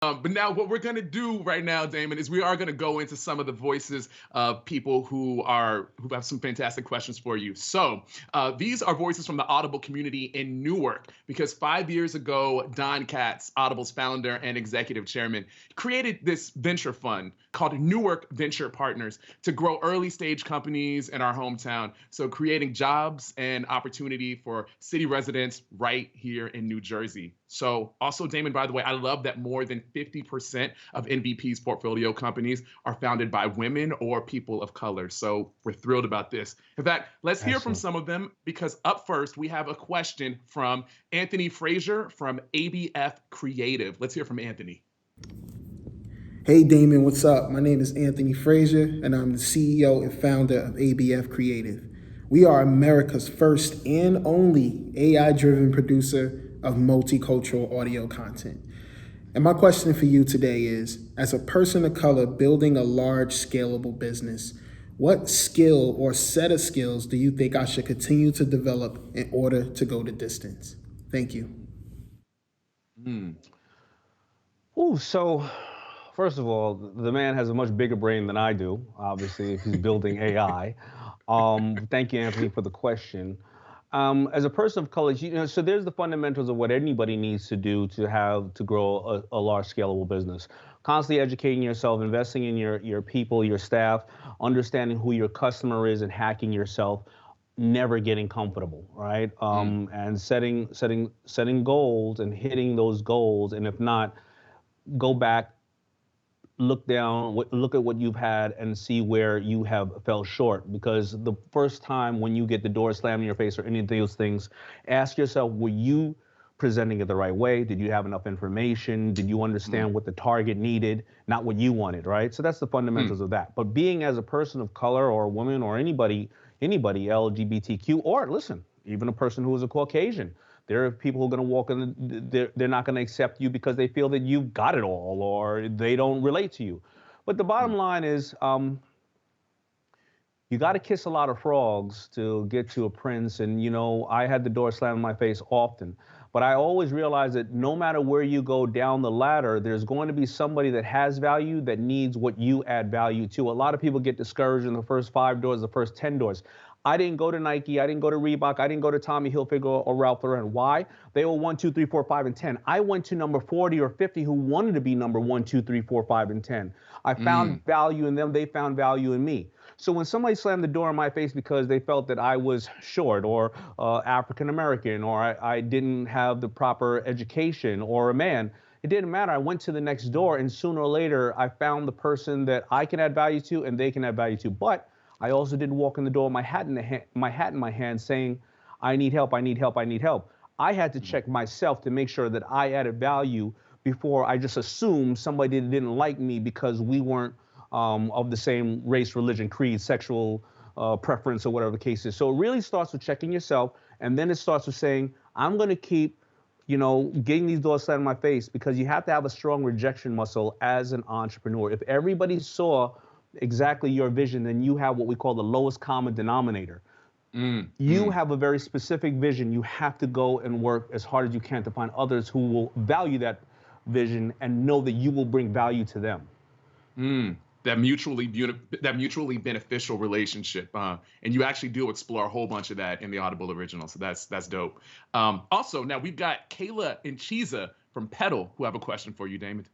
But now what we're going to do right now, Daymond, is we are going to go into some of the voices of people who have some fantastic questions for you. So these are voices from the Audible community in Newark, because 5 years ago, Don Katz, Audible's founder and executive chairman, created this venture fund called Newark Venture Partners to grow early stage companies in our hometown. So creating jobs and opportunity for city residents right here in New Jersey. So also, Daymond, by the way, I love that more than 50% of NVP's portfolio companies are founded by women or people of color. So we're thrilled about this. In fact, let's hear from Excellent. some of them, because up first, we have a question from Anthony Frasier from ABF Creative. Let's hear from Anthony. Hey Damon, what's up? My name is Anthony Frasier, and I'm the CEO and founder of ABF Creative. We are America's first and only AI-driven producer of multicultural audio content. And my question for you today is, as a person of color building a large scalable business, what skill or set of skills do you think I should continue to develop in order to go the distance? Thank you. Ooh, so first of all, the man has a much bigger brain than I do, obviously, if he's building AI. Thank you, Anthony, for the question. As a person of color, so there's the fundamentals of what anybody needs to do to grow a large scalable business. Constantly educating yourself, investing in your people, your staff, understanding who your customer is, and hacking yourself. Never getting comfortable, right? And setting goals and hitting those goals, and if not, go back, look at what you've had and see where you have fell short. Because the first time when you get the door slammed in your face or any of those things, ask yourself, were you presenting it the right way? Did you have enough information? Did you understand what the target needed, not what you wanted, right? So that's the fundamentals of that. But being as a person of color or a woman or anybody LGBTQ, or listen, even a person who is a Caucasian, there are people who are going to walk in, they're not going to accept you because they feel that you've got it all or they don't relate to you. But the bottom line is, you got to kiss a lot of frogs to get to a prince. And, I had the door slammed in my face often. But I always realize that no matter where you go down the ladder, there's going to be somebody that has value that needs what you add value to. A lot of people get discouraged in the first 5 doors, the first 10 doors. I didn't go to Nike, I didn't go to Reebok, I didn't go to Tommy Hilfiger or Ralph Lauren. Why? They were 1, 2, 3, 4, 5, and 10. I went to number 40 or 50 who wanted to be number 1, 2, 3, 4, 5, and 10. I found value in them, they found value in me. So when somebody slammed the door in my face because they felt that I was short or African American or I didn't have the proper education or a man, it didn't matter. I went to the next door, and sooner or later I found the person that I can add value to and they can add value to. But I also didn't walk in the door with my hat in my hand saying, I need help, I need help, I need help. I had to check myself to make sure that I added value before I just assumed somebody didn't like me because we weren't of the same race, religion, creed, sexual preference, or whatever the case is. So it really starts with checking yourself, and then it starts with saying, I'm going to keep getting these doors slammed in my face, because you have to have a strong rejection muscle as an entrepreneur. If everybody saw exactly your vision, then you have what we call the lowest common denominator. You have a very specific vision. You have to go and work as hard as you can to find others who will value that vision and know that you will bring value to them. That mutually beneficial relationship, and you actually do explore a whole bunch of that in the Audible original. So that's dope. Also, now we've got Kayla and Chisa from PeduL who have a question for you, Daymond.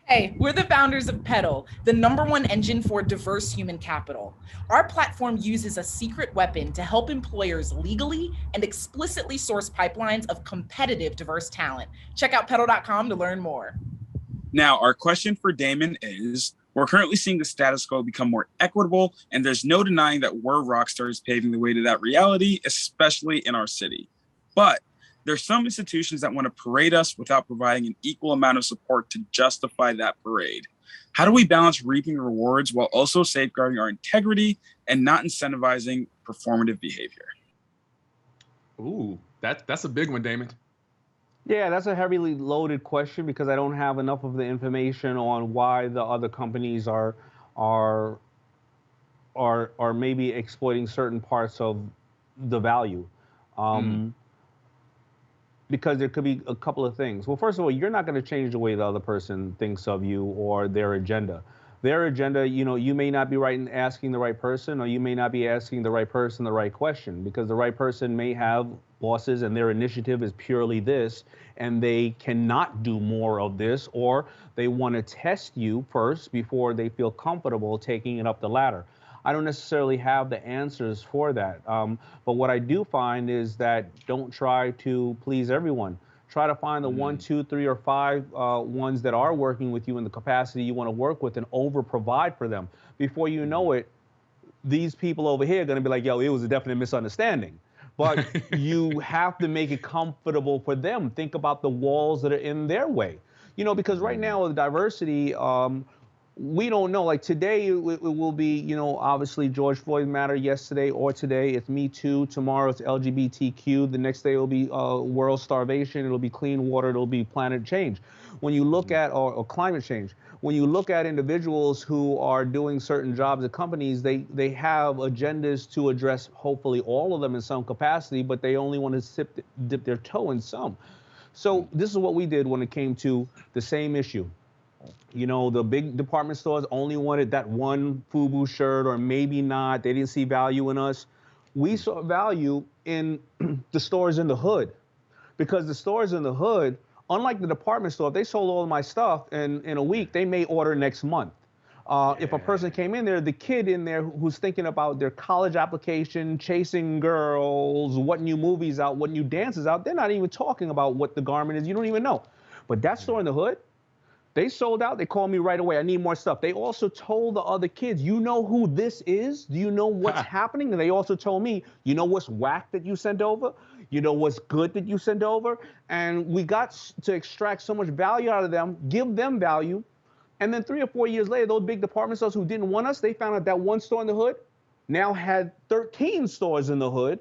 Hey, we're the founders of PeduL, the #1 engine for diverse human capital. Our platform uses a secret weapon to help employers legally and explicitly source pipelines of competitive diverse talent. Check out PeduL.com to learn more. Now, our question for Daymond is, we're currently seeing the status quo become more equitable, and there's no denying that we're rock stars paving the way to that reality, especially in our city. But there's some institutions that want to parade us without providing an equal amount of support to justify that parade. How do we balance reaping rewards while also safeguarding our integrity and not incentivizing performative behavior? Ooh, that's a big one, Daymond. Yeah, that's a heavily loaded question, because I don't have enough of the information on why the other companies are maybe exploiting certain parts of the value. because there could be a couple of things. Well, first of all, you're not going to change the way the other person thinks of you or their agenda. Their agenda, you may not be right in asking the right person, or you may not be asking the right person the right question, because the right person may have bosses and their initiative is purely this, and they cannot do more of this, or they want to test you first before they feel comfortable taking it up the ladder. I don't necessarily have the answers for that. But what I do find is that don't try to please everyone. Try to find the 1, 2, 3, or 5 ones that are working with you in the capacity you want to work with, and over provide for them. Before you know it, these people over here are going to be like, yo, it was a definite misunderstanding. But you have to make it comfortable for them. Think about the walls that are in their way. Because right now with diversity, we don't know. Like today, it will be, obviously George Floyd matter. Yesterday or today, it's Me Too. Tomorrow, it's LGBTQ. The next day, it'll be world starvation. It'll be clean water. It'll be planet change. When you look at, or climate change, when you look at individuals who are doing certain jobs at companies, they have agendas to address hopefully all of them in some capacity, but they only want to dip their toe in some. So this is what we did when it came to the same issue. The big department stores only wanted that one FUBU shirt, or maybe not. They didn't see value in us. We saw value in the stores in the hood, because the stores in the hood, unlike the department store, if they sold all of my stuff in a week, they may order next month. If a person came in there, the kid in there who's thinking about their college application, chasing girls, what new movies out, what new dances out, they're not even talking about what the garment is. You don't even know. But that store in the hood, they sold out. They called me right away. I need more stuff. They also told the other kids, you know who this is? Do you know what's happening? And they also told me, you know what's whack that you sent over? You know what's good that you sent over? And we got to extract so much value out of them, give them value. And then 3 or 4 years later, those big department stores who didn't want us, they found out that one store in the hood now had 13 stores in the hood.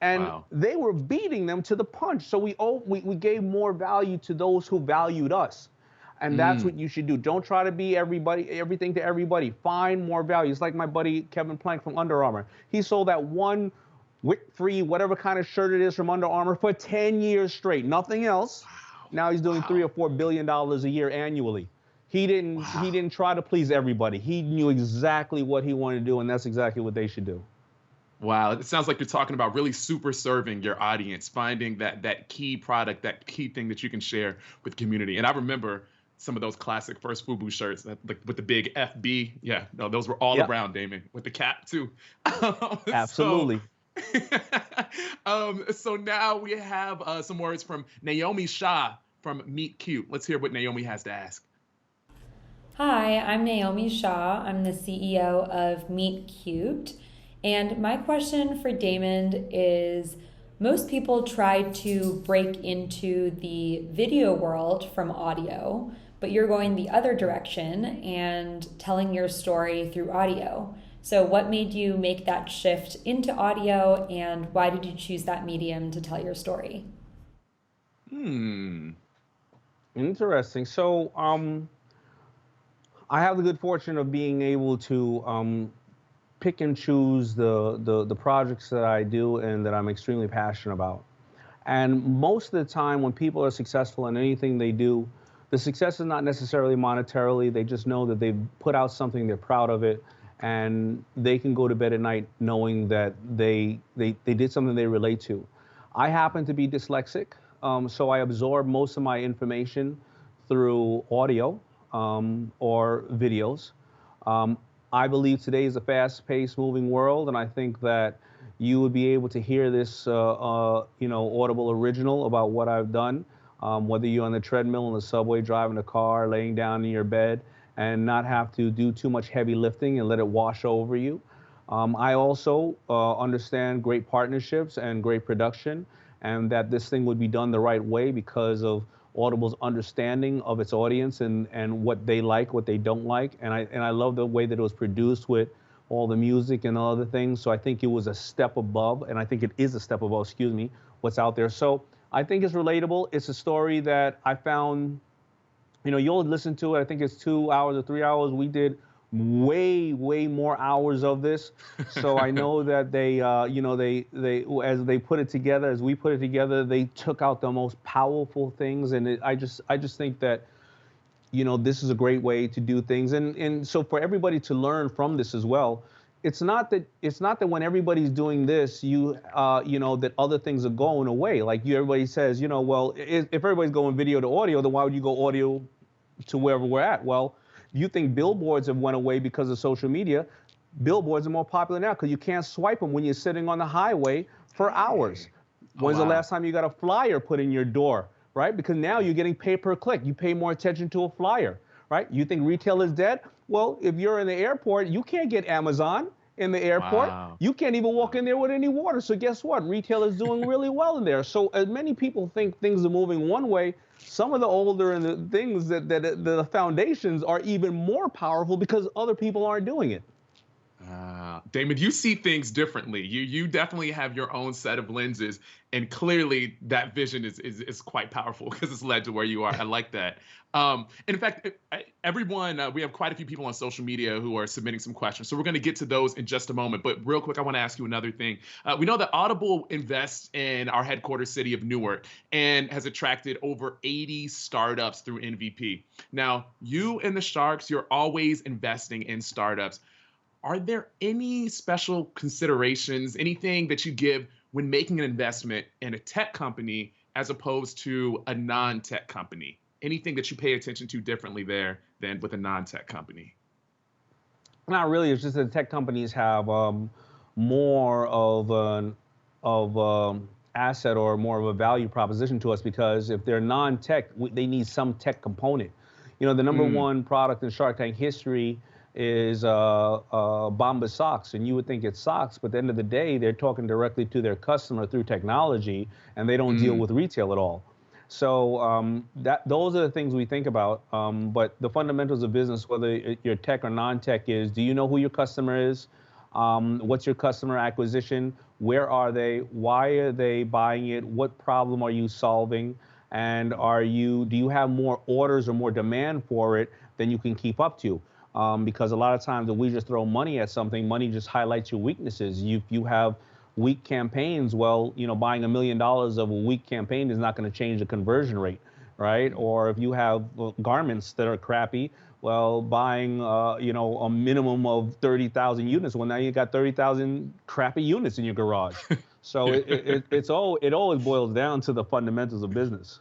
And they were beating them to the punch. So we gave more value to those who valued us. And that's what you should do. Don't try to be everything to everybody. Find more value. It's like my buddy Kevin Plank from Under Armour. He sold that one wick-free, whatever kind of shirt it is from Under Armour for 10 years straight. Nothing else. Now he's doing $3 or $4 billion a year annually. He didn't try to please everybody. He knew exactly what he wanted to do, and that's exactly what they should do. Wow, it sounds like you're talking about really super serving your audience, finding that key product, that key thing that you can share with the community. And I remember some of those classic first FUBU shirts with the big FB. Yeah, no, those were all around, Daymond, with the cap too. Absolutely. So now we have some words from Naomi Shah from Meet Cute. Let's hear what Naomi has to ask. Hi, I'm Naomi Shah. I'm the CEO of Meet Cute. And my question for Daymond is, most people try to break into the video world from audio, but you're going the other direction and telling your story through audio. So what made you make that shift into audio, and why did you choose that medium to tell your story? Interesting. So I have the good fortune of being able to pick and choose the projects that I do and that I'm extremely passionate about. And most of the time when people are successful in anything they do, the success is not necessarily monetarily. They just know that they've put out something, they're proud of it, and they can go to bed at night knowing that they did something they relate to. I happen to be dyslexic, so I absorb most of my information through audio or videos. I believe today is a fast-paced, moving world, and I think that you would be able to hear this, Audible original about what I've done, whether you're on the treadmill, in the subway, driving a car, laying down in your bed, and not have to do too much heavy lifting and let it wash over you. I also understand great partnerships and great production, and that this thing would be done the right way because of Audible's understanding of its audience and what they like, what they don't like. And I love the way that it was produced with all the music and all other things. So I think it was a step above, and I think it is a step above, what's out there. So I think it's relatable. It's a story that I found, you'll listen to it. I think it's 2 hours or 3 hours. We did way more hours of this. So I know that they, they as they put it together, as we put it together, they took out the most powerful things. And I just think that, this is a great way to do things. And so for everybody to learn from this as well, it's not that when everybody's doing this, that other things are going away. Like everybody says, well, if everybody's going video to audio, then why would you go audio to wherever we're at? Well, you think billboards have went away because of social media. Billboards are more popular now because you can't swipe them when you're sitting on the highway for hours. When's the last time you got a flyer put in your door, right? Because now you're getting pay per click. You pay more attention to a flyer, right? You think retail is dead? Well, if you're in the airport, you can't get Amazon in the airport. Wow. You can't even walk in there with any water. So guess what? Retail is doing really well in there. So as many people think things are moving one way, some of the older and the things that the foundations are even more powerful because other people aren't doing it. Daymond, you see things differently. You definitely have your own set of lenses, and clearly that vision is quite powerful because it's led to where you are. I like that. And in fact, everyone, we have quite a few people on social media who are submitting some questions, so we're going to get to those in just a moment. But real quick, I want to ask you another thing. We know that Audible invests in our headquarters city of Newark and has attracted over 80 startups through MVP. Now, you and the Sharks, you're always investing in startups. Are there any special considerations, anything that you give when making an investment in a tech company as opposed to a non-tech company? Anything that you pay attention to differently there than with a non-tech company? Not really. It's just that tech companies have more of an asset or more of a value proposition to us because if they're non-tech, they need some tech component. The number one product in Shark Tank history is Bombas socks, and you would think it's socks, but at the end of the day, they're talking directly to their customer through technology, and they don't deal with retail at all. So those are the things we think about. But the fundamentals of business, whether you're tech or non-tech, is do you know who your customer is? What's your customer acquisition? Where are they? Why are they buying it? What problem are you solving? And do you have more orders or more demand for it than you can keep up to? Because a lot of times if we just throw money at something, money just highlights your weaknesses. You have weak campaigns, well, buying $1 million of a weak campaign is not going to change the conversion rate, right? Or if you have garments that are crappy, well, buying, a minimum of 30,000 units, well, now you got 30,000 crappy units in your garage. So it always boils down to the fundamentals of business.